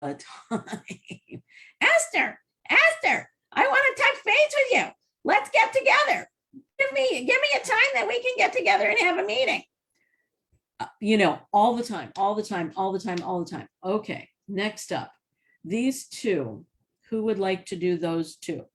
the time. Esther, I want to touch base with you. Let's get together. Give me a time that we can get together and have a meeting. All the time. Okay, next up, these two. Who would like to do those two?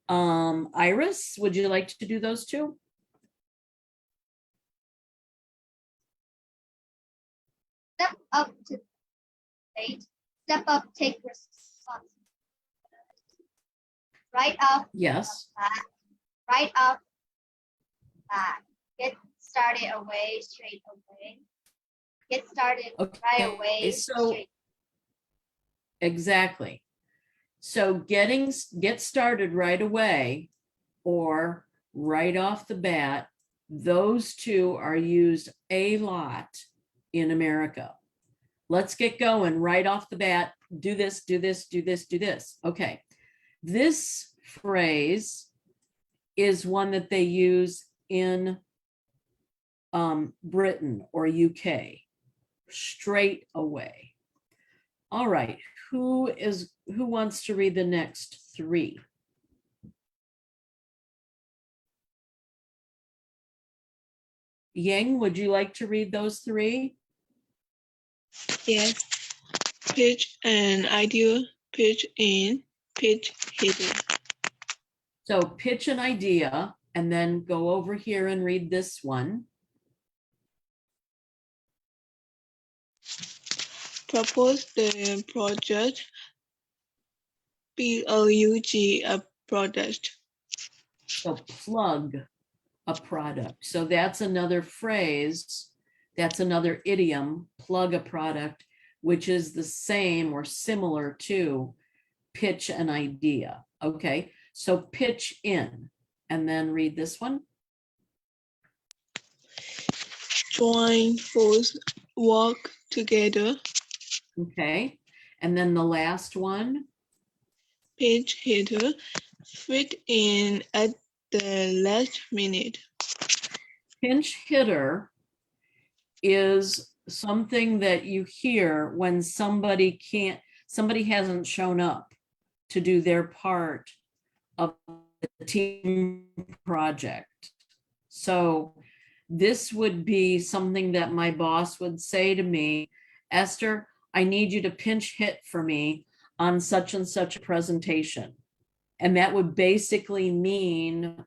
Iris, would you like to do those two? Step up to date. Step up, take responsibility. Right up. Yes. Back. Right up. Back. Get started away, straight away. Get started right away, straight. Exactly. So get started right away or right off the bat, those two are used a lot in America. Let's get going right off the bat. Do this, do this, do this, do this. Okay. This phrase is one that they use in Britain or UK, straight away. All right. Who wants to read the next three? Yang, would you like to read those three? Yes. Pitch an idea, pitch in, pitch hidden. So pitch an idea and then go over here and read this one. Propose the project. PLUG a product. So plug a product. So that's another phrase. That's another idiom, plug a product, which is the same or similar to pitch an idea. Okay, so pitch in and then read this one. Join force, work together. Okay, and then the last one. Pitch hitter, fit in at the last minute. Pinch hitter is something that you hear when somebody hasn't shown up to do their part of the team project. So this would be something that my boss would say to me, Esther, I need you to pinch hit for me on such and such a presentation. And that would basically mean,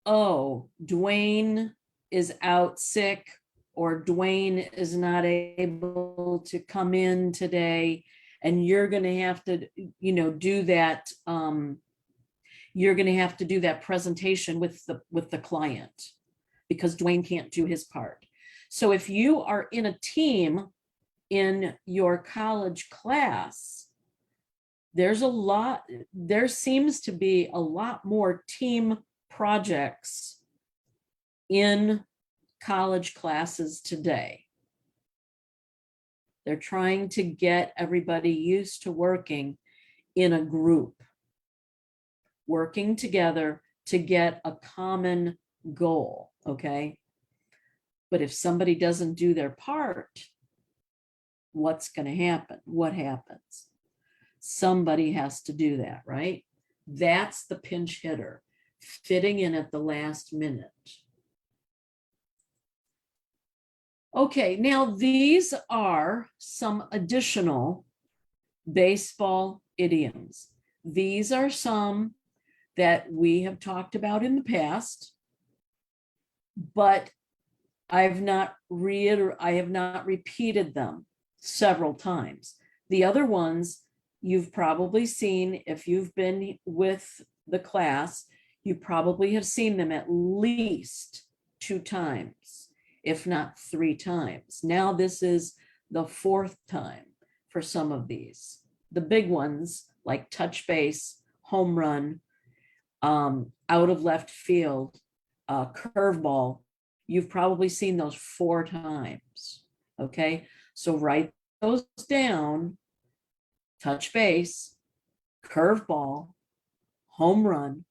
oh, Dwayne is out sick or Dwayne is not able to come in today, and you're going to have to, do that. You're going to have to do that presentation with the client because Dwayne can't do his part. So if you are in a team in your college class, there seems to be a lot more team projects in college classes today. They're trying to get everybody used to working in a group, working together to get a common goal, okay? But if somebody doesn't do their part, what's going to happen? What happens? Somebody has to do that, right? That's the pinch hitter, fitting in at the last minute. Okay, now these are some additional baseball idioms. These are some that we have talked about in the past, but I have not repeated them several times. The other ones you've probably seen, if you've been with the class, you probably have seen them at least 2 times, if not 3 times. Now this is the 4th time for some of these. The big ones like touch base, home run, out of left field, curveball, you've probably seen those 4 times, okay? So write those down: touch base, curveball, home run,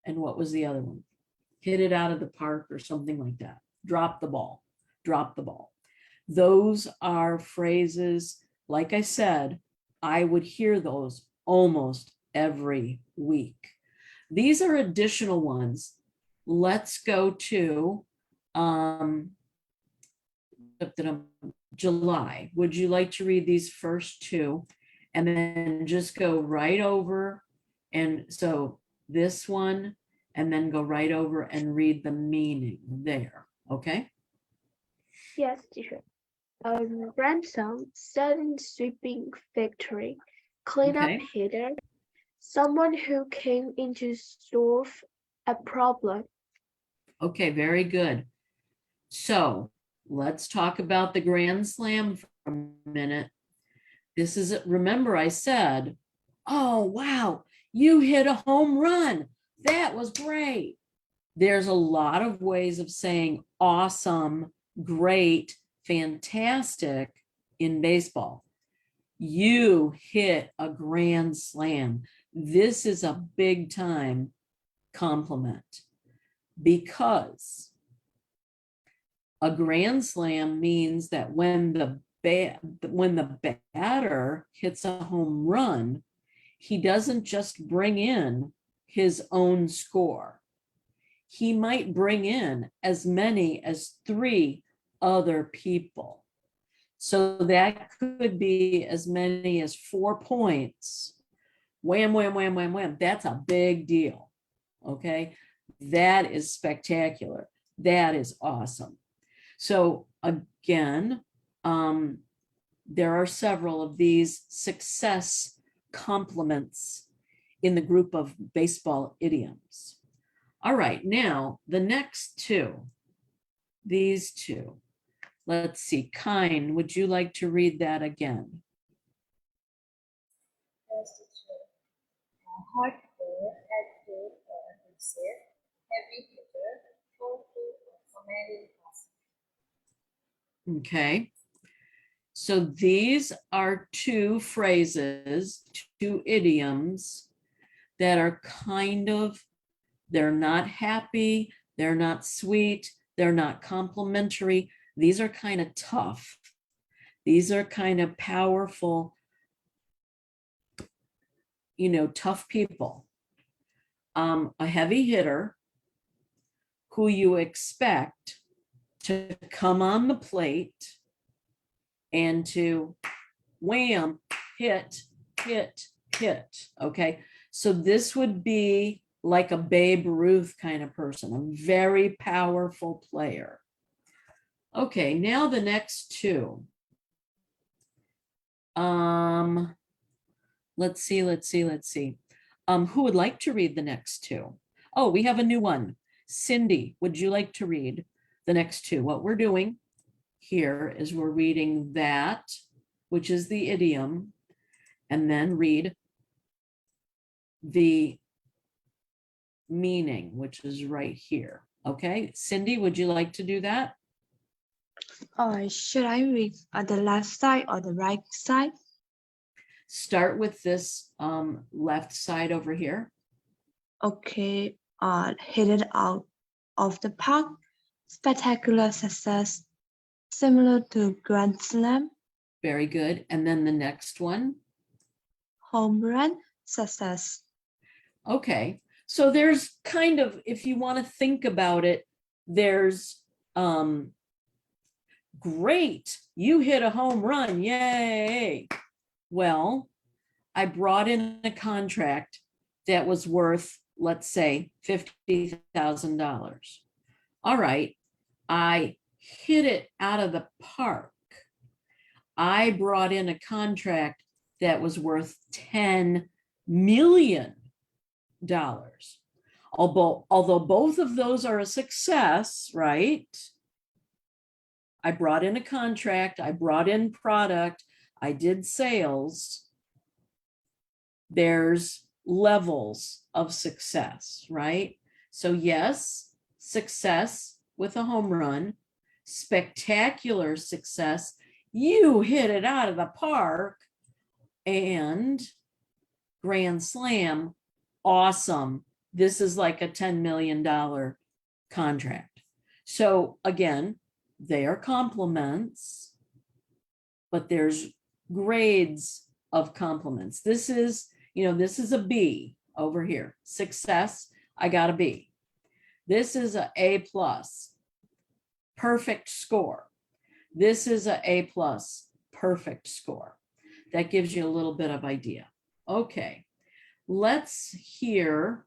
and what was the other one? Hit it out of the park or something like that. Drop the ball, drop the ball. Those are phrases, like I said, I would hear those almost every week. These are additional ones. Let's go to July. Would you like to read these first two and then just go right over? And so this one, and then go right over and read the meaning there, okay? Yes, teacher. Ransom, sudden sweeping victory, cleanup Okay. hitter, someone who came in to solve a problem. Okay, very good. So let's talk about the Grand Slam for a minute. This is, remember I said, oh, wow, you hit a home run. That was great. There's a lot of ways of saying awesome, great, fantastic in baseball. You hit a grand slam. This is a big time compliment because a grand slam means that when the batter hits a home run, he doesn't just bring in his own score. He might bring in as many as 3 other people. So that could be as many as 4 points. Wham, wham, wham, wham, wham. That's a big deal. Okay. That is spectacular. That is awesome. So again, there are several of these success compliments in the group of baseball idioms. All right, now the next two, these two. Let's see, Kind, would you like to read that again? Hardcore, active, or aggressive, heavy hitter, powerful, commanding person. Okay. So these are 2 phrases, 2 idioms that are kind of, they're not happy, they're not sweet, they're not complimentary. These are kind of tough. These are kind of powerful, you know, tough people. A heavy hitter who you expect to come on the plate and to wham, hit, hit, hit, okay? So this would be like a Babe Ruth kind of person, a very powerful player. Okay, now the next 2. Let's see. Who would like to read the next 2? Oh, we have a new one. Cindy, would you like to read the next 2? What we're doing here is we're reading that, which is the idiom, and then read the meaning, which is right here. Okay, Cindy, would you like to do that? Should I read on the left side or the right side? Start with this left side over here. Okay, hit it out of the park. Spectacular success, similar to Grand Slam. Very good. And then the next one. Home run success. Okay, so there's kind of, if you want to think about it, there's great, you hit a home run, yay. Well, I brought in a contract that was worth, let's say, $50,000. All right, I hit it out of the park. I brought in a contract that was worth $10 million. Although both of those are a success, right? I brought in a contract, I brought in product, I did sales. There's levels of success, right? So yes, success with a home run, spectacular success, you hit it out of the park, and grand slam, awesome. This is like a $10 million contract. So again, they are compliments, but there's grades of compliments. This is, this is a B over here. Success, I got a B. This is a A plus, perfect score. This is a A plus, perfect score. That gives you a little bit of idea. Okay, let's hear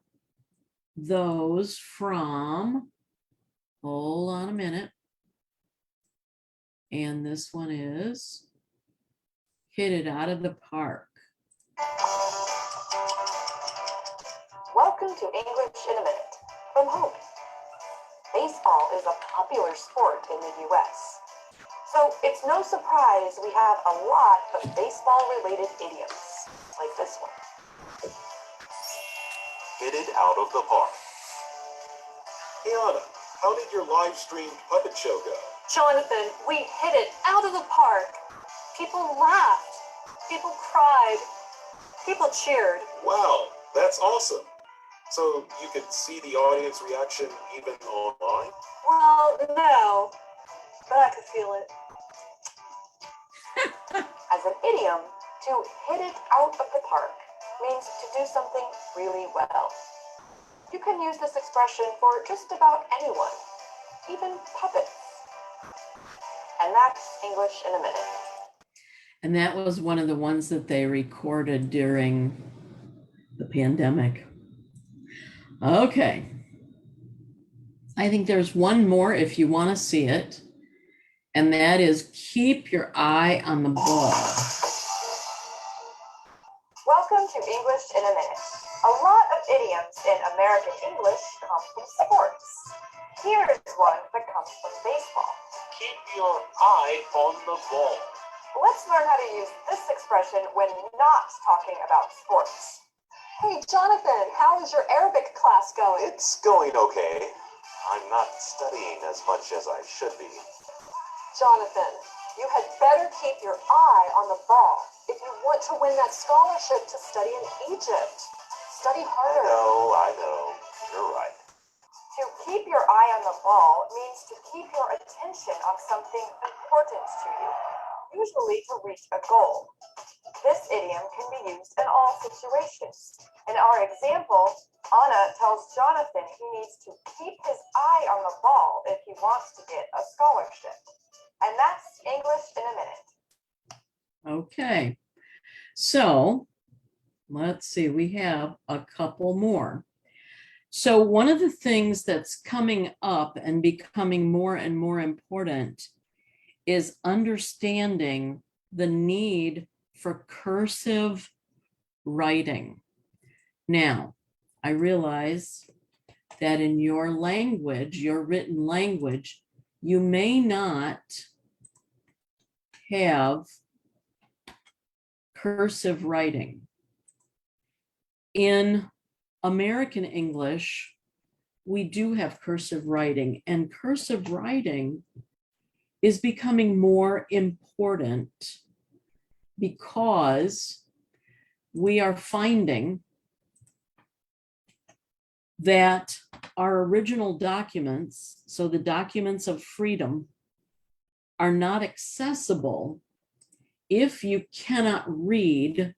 those from, hold on a minute. And this one is hit it out of the park. Welcome to English in a Minute from home. Baseball is a popular sport in the US. So it's no surprise we have a lot of baseball-related idioms, like this one. Hit it out of the park. Hey Anna, how did your live streamed puppet show go? Jonathan, we hit it out of the park. People laughed. People cried. People cheered. Wow, that's awesome. So you could see the audience reaction even online? Well, no, but I could feel it. As an idiom, to hit it out of the park means to do something really well. You can use this expression for just about anyone, even puppets. And that's English in a minute. And that was one of the ones that they recorded during the pandemic. Okay. I think there's one more if you want to see it. And that is keep your eye on the ball. Welcome to English in a Minute. A lot of idioms in American English come from sports. Here's one that comes from baseball. Keep your eye on the ball. Let's learn how to use this expression when not talking about sports. Hey, Jonathan, how is your Arabic class going? It's going okay. I'm not studying as much as I should be. Jonathan, you had better keep your eye on the ball if you want to win that scholarship to study in Egypt. Study harder. I know. You're right. To keep your eye on the ball means to keep your attention on something important to you, usually to reach a goal. This idiom can be used in all situations. In our example, Anna tells Jonathan he needs to keep his eye on the ball if he wants to get a scholarship. And that's English in a minute. Okay. So let's see, we have a couple more. So one of the things that's coming up and becoming more and more important is understanding the need for cursive writing. Now, I realize that in your language, your written language, you may not have cursive writing. In American English, we do have cursive writing, and cursive writing is becoming more important because we are finding that our original documents, so the documents of freedom, are not accessible if you cannot read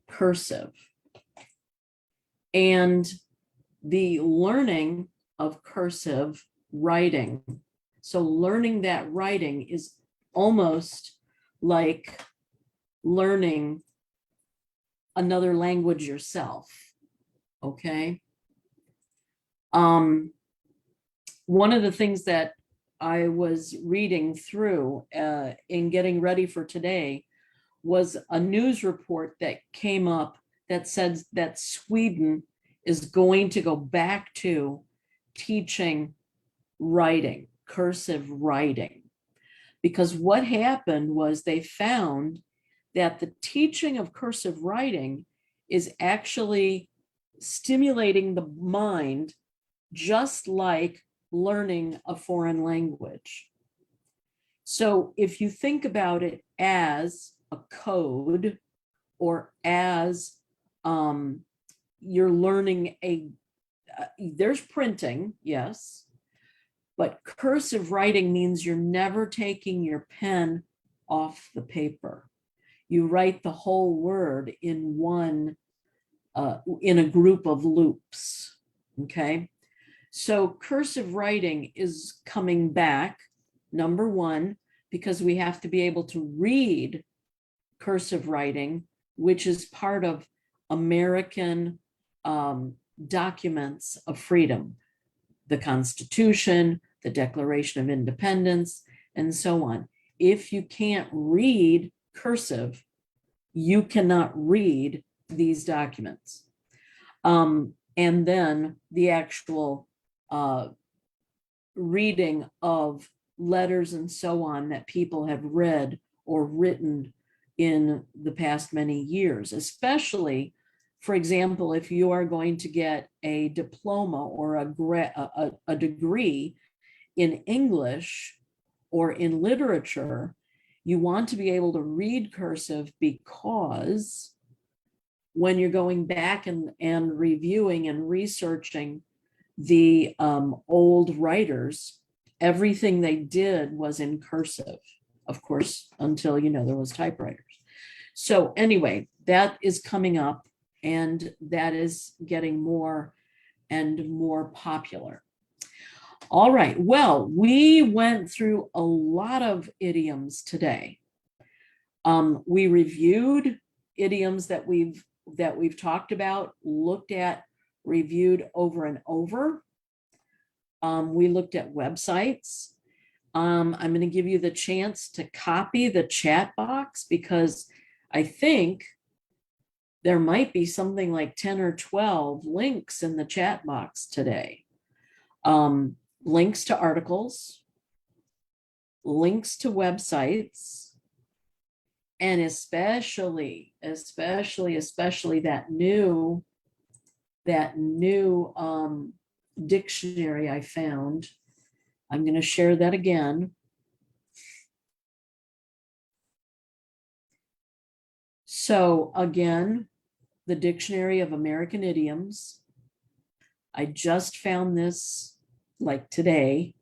cursive. And the learning of cursive writing, so learning that writing is almost like learning another language yourself, okay? One of the things that I was reading through in getting ready for today was a news report that came up that said that Sweden is going to go back to teaching writing, cursive writing. Because what happened was they found that the teaching of cursive writing is actually stimulating the mind just like learning a foreign language. So if you think about it as a code or as you're learning there's printing, yes, but cursive writing means you're never taking your pen off the paper. you write the whole word in one, in a group of loops, okay? So cursive writing is coming back, number one, because we have to be able to read cursive writing, which is part of American documents of freedom, the Constitution, the Declaration of Independence, and so on. If you can't read cursive, you cannot read these documents. And then the actual reading of letters and so on that people have read or written in the past many years, especially, for example, if you are going to get a diploma or a degree in English or in literature, you want to be able to read cursive, because when you're going back and reviewing and researching the old writers, everything they did was in cursive, of course, until, you know, there was typewriters. So anyway, that is coming up, and that is getting more and more popular. All right, well, we went through a lot of idioms today. We reviewed idioms that we've talked about, looked at, reviewed over and over. We looked at websites. I'm going to give you the chance to copy the chat box, because I think there might be something like 10 or 12 links in the chat box today. Links to articles, links to websites, and especially that new dictionary I found. I'm going to share that again. So again, the Dictionary of American Idioms. I just found this like today,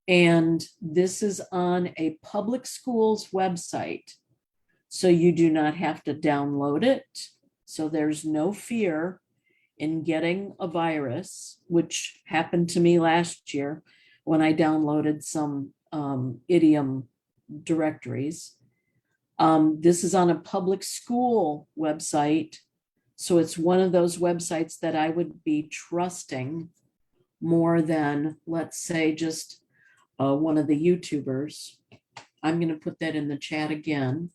and this is on a public school's website. So you do not have to download it. So there's no fear in getting a virus, which happened to me last year when I downloaded some idiom directories. This is on a public school website. So it's one of those websites that I would be trusting more than, let's say, just one of the YouTubers. I'm going to put that in the chat again,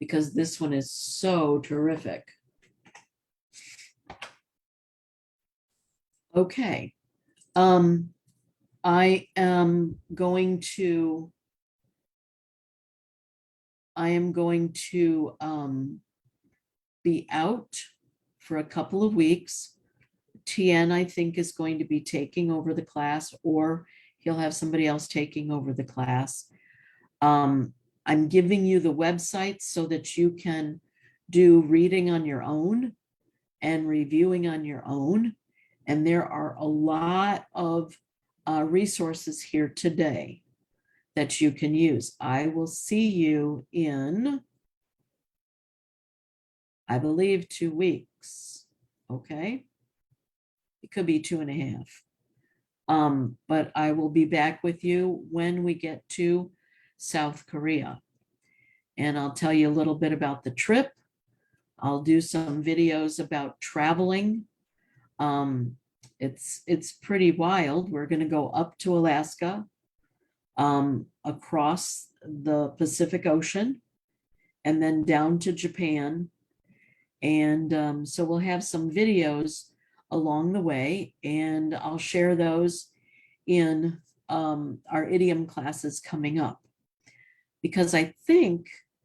because this one is so terrific. Okay. I am going to be out for a couple of weeks. Tien, I think, is going to be taking over the class, or he'll have somebody else taking over the class. I'm giving you the websites so that you can do reading on your own and reviewing on your own. And there are a lot of resources here today that you can use. I will see you in, I believe, 2 weeks. Okay. It could be 2.5. But I will be back with you when we get to South Korea. And I'll tell you a little bit about the trip. I'll do some videos about traveling. It's pretty wild. We're going to go up to Alaska, across the Pacific Ocean, and then down to Japan. And so we'll have some videos along the way, and I'll share those in our idiom classes coming up, because I think